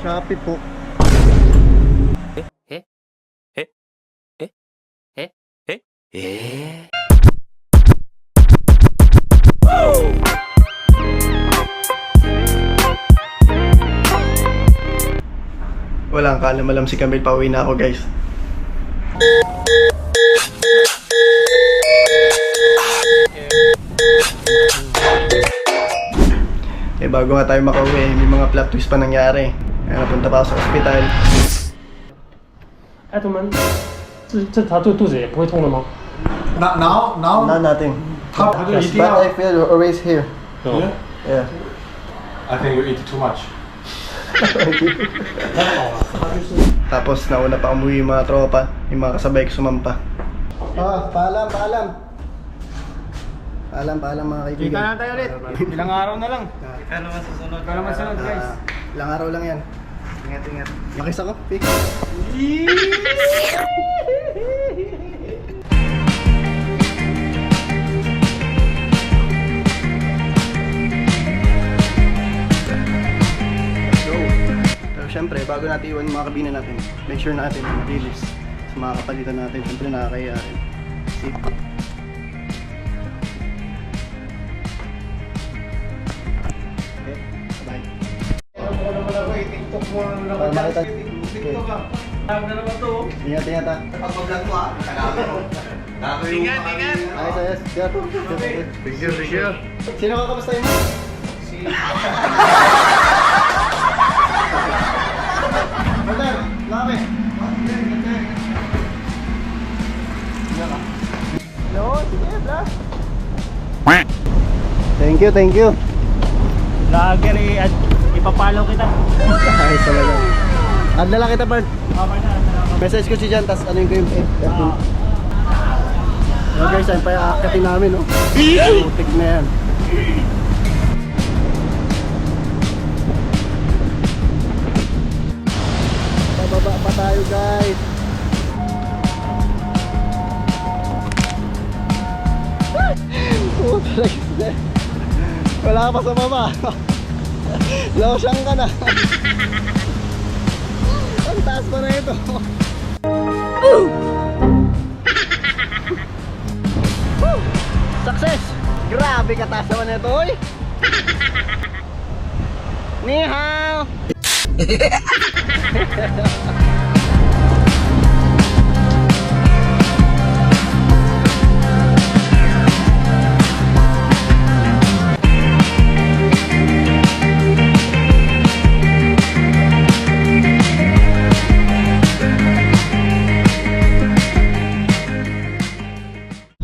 Shopee po. Walang kaalam-alam si Camille, pauwi na ako guys. Eh bago nga tayo makauwi, may mga plot twist pa nangyari. Kaya napunta pa ako sa ospital. 哎，同门，这他肚子也不会痛了吗？ Now Not nothing. 他不是一定 But 要 I feel always here. 有， Yeah. I think you eat too much. 太好了，他就是。 Tapos nauna pa umuwi yung mga tropa, yung mga kasabay ko sumampa. Paalam. Paalam mga kaibigan. Kita na tayo ulit. Ilang araw na lang. Kita naman susunod guys. Ilang araw lang yan. Ingat. Makis ako, Pik. Go! Pero syempre, bago natin iwan yung mga kabina natin, make sure natin na malinis sa mga kapalitan natin. Syempre nakakaya rin. See? Okay, bye. TikTok mo na Para makita. TikTok ka. Tawag na naman to. Ingat ha. Pag-vlog mo Ingat. Ayos. Go. Picture. Sino ka kamusta mo? Brother, love it. No, sige, blast. Thank you. Vlogger ipapalaw kita. Ayos talaga. Adala kita, Bert. Okay na. Message ko si Jan, tas ano yung FB. So guys, ayun pa yung aakatin namin, no? Putik na yan. Pababa pa tayo, guys. Putik na. Wala ka pa sa baba. Losyang ka na. Ang taas pa na ito. Success! Grabe ka taas naman ito, oy! Ni hao!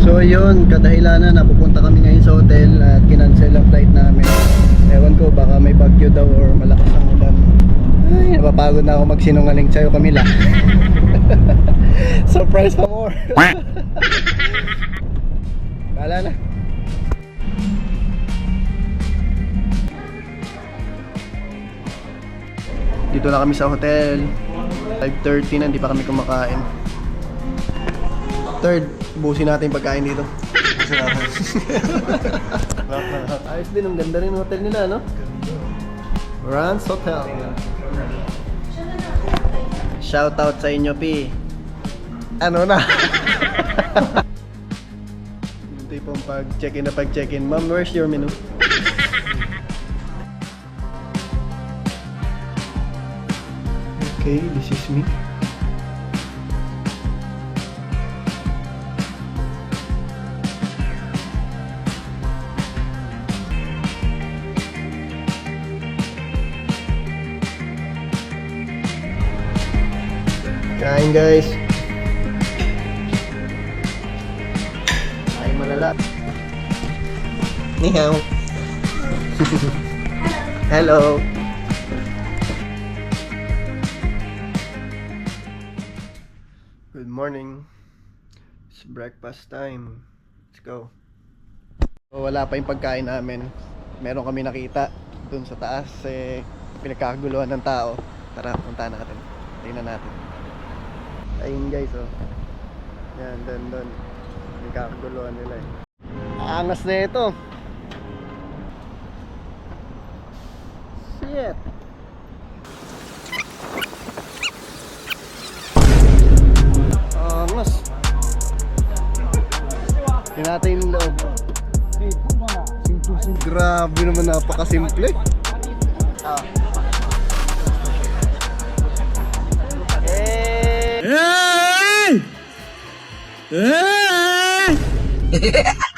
So yun, kadahilanan na pupunta kami ngayon sa hotel at kinancel ang flight namin. Ewan ko, baka may bagyo daw or malakas ang ulan. Ay, napapagod na ako magsinungaling sa'yo, Camila. Surprise pa more. Bahala na. Dito na kami sa hotel. 5:30 na, hindi pa kami kumakain. Third, busin natin yung pagkain dito. Busin natin. Ayos din, ang ganda rin ng hotel nila, no? Rans Hotel. Shoutout sa inyo, P. Ano na? Yung tipong pag-check-in. Ma'am, where's your menu? Okay, this is me. Kain guys. Kain malala. Ni hao. Hello. Good morning. It's breakfast time. Let's go. So, wala pa yung pagkain namin. Meron kami nakita dun sa taas, pinagkakaguluhan ng tao. Tara, punta natin. Tingnan natin. Ayun guys, oh. Yan, doon. Nagkakaguluhan nila eh. Angas na ito. Shit. Tingnan natin yung loob. Grabe naman, napakasimple.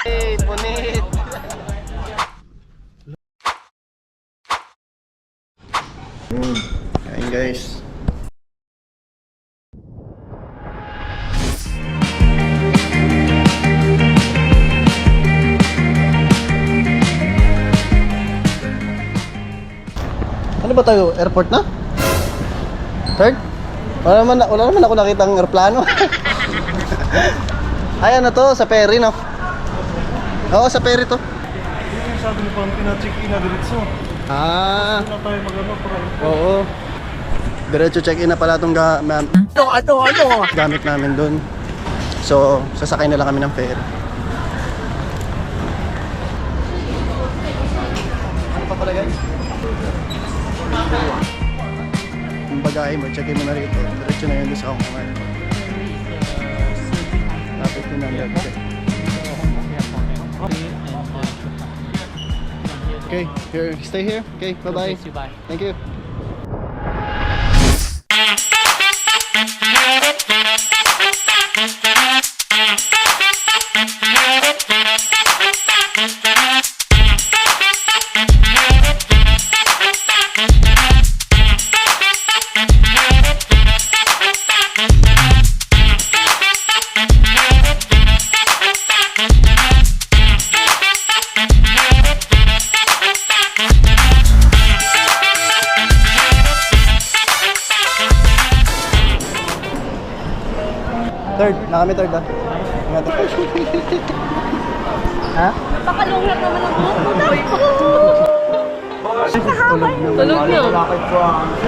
Hey, punit. Kain guys. Ano ba tayo? Airport na? Third? Wala naman ako nakitang aeroplano. Ay, ano to? Sa ferry, no? Oo, sa ferry to. Sabi ni Pam, pina-check in na diretso. Ah, Na tayo mag-ano para. oo. Diretso check-in na pala itong gamit namin dun. So, sasakay na lang kami ng ferry. Ano pa pala guys? Yung bagay mo, check-in mo na rito. Diretso na yun doon sa Hong Kong Airport. Lapit din ang check. Okay, here, stay here. Okay, bye-bye. Thank you. Third, na kami third ah. Ingat. Ha? Pakalungit naman ang buhok mo. Tulog na.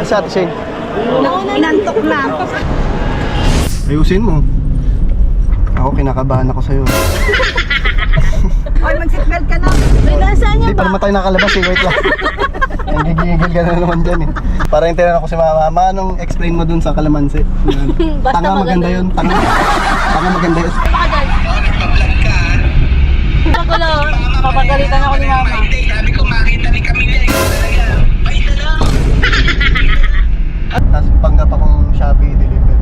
Sa ate Shane. Inantok na. Ayusin mo. Ako kinakabahan ako sa'yo. Oy, mag-seatbelt ka na. May nasaan niya Hindi, ba? para matay nakalabas eh. Wait lang. Gigigil ka na naman dyan eh. Parang yung tinanong ko si Mama, anong explain mo dun sa kalamansi? Basta Tanga maganda yun. Tanga maganda yun. Ako lang, papagalitan ako ni Mama. Tapos panggap akong Shopee delivery.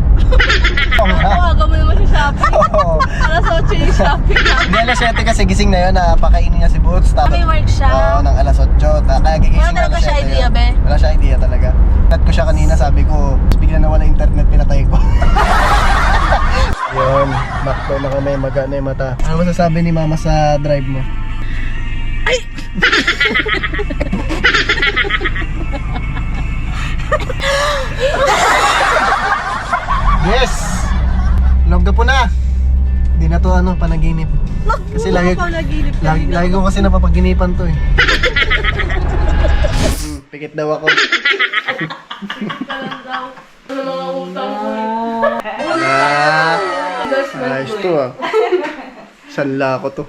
Tawagan mo naman si Shopee. Oo. Alas 8 yung Shopee na. Hindi, alas 7 kasi gising na yun, napakainin niya si Boots. Tapos, May work siya. Oo, ng alas 8. Kaya gigising Wala na talaga alas siya 7 idea, yun. be? Wala siya idea talaga. Chat ko siya kanina, sabi ko, bigla na wala internet, pinatay ko. Yun, back to na kami, magana yung mata. Ano masasabi ni Mama sa drive mo? Yes! Log na po na! Hindi na to ano, panaginip. Kasi lagi ko kasi napapaginipan to eh. Pikit daw ako. Ayos to ah. Sanla ko to.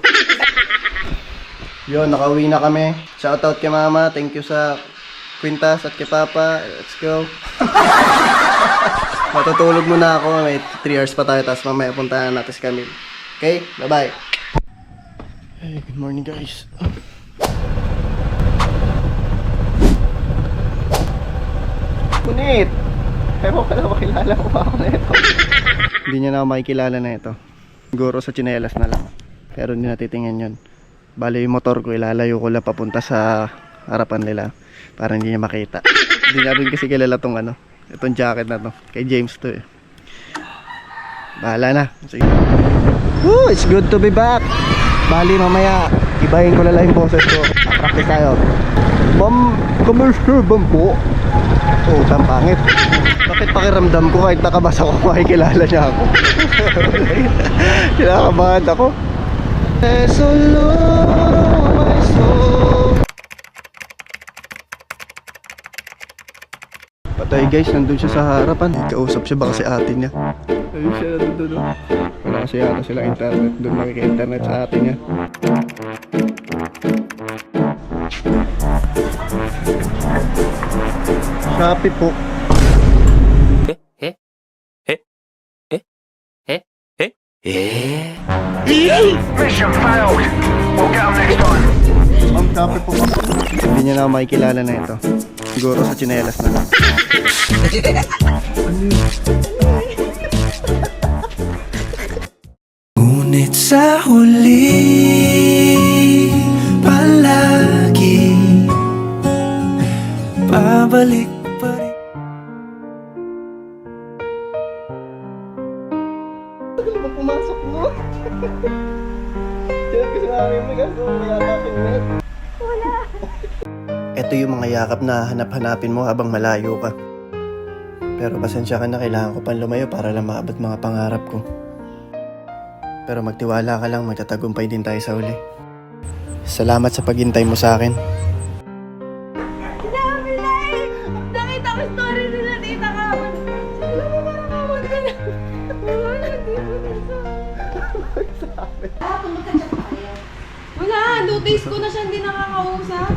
Yun, nakauwi na kami. Shoutout kay Mama. Thank you sa kwintas at kay Papa. Let's go. Matutulog muna ako. May 3 hours pa tayo. Tapos mamaya puntahan natin si Camille. Okay? Bye-bye. Hey, good morning guys. Punit! Ewan ko na makilala ko pa ako na ito. Hindi niya na ako makikilala na ito. Siguro sa tsinelas na lang. Pero hindi natitingnan yun. Bali yung motor ko, ilalayo ko lang papunta sa harapan nila. Para hindi niya makita. Hindi niya rin kasi kilala tong ano. Itong jacket na to. Kay James to eh. Bahala na. Sige. Woo! It's good to be back! Bali mamaya, ibahin ko na lang yung boses ko. Practice tayo. Commercial bambu. Oh, ang pangit. Bakit pakiramdam ko kahit nakabasa ko makikilala niya ako? Kinakabahan ako. Solo, my soul. Patay guys, nandun siya sa harapan. Kausap siya baka si ate niya. Ayun siya nandun doon. Wala kasi yata silang internet. Doon makika-internet sa ate niya. Shopee po. Ma'am, kape po ba? Hindi niya na ako makikilala na ito. Siguro sa tsinelas na lang. Ngunit sa huli palagi pabalik pa rin. Tagal ba pumasok mo? Siya kasi may gaso, may yakapin mo. Wala. Ito yung mga yakap na hanap-hanapin mo habang malayo ka. Pero pasensya ka na, kailangan ko pang lumayo para lang maabot mga pangarap ko. Pero magtiwala ka lang, magtatagumpay din tayo sa huli. Salamat sa paghintay mo sa akin. Nakita ko story nila Tita Kawan. Siguro mo parang kawan ka na. Wala, di mo na. Wala, 2 days ko na siya hindi nakakausap.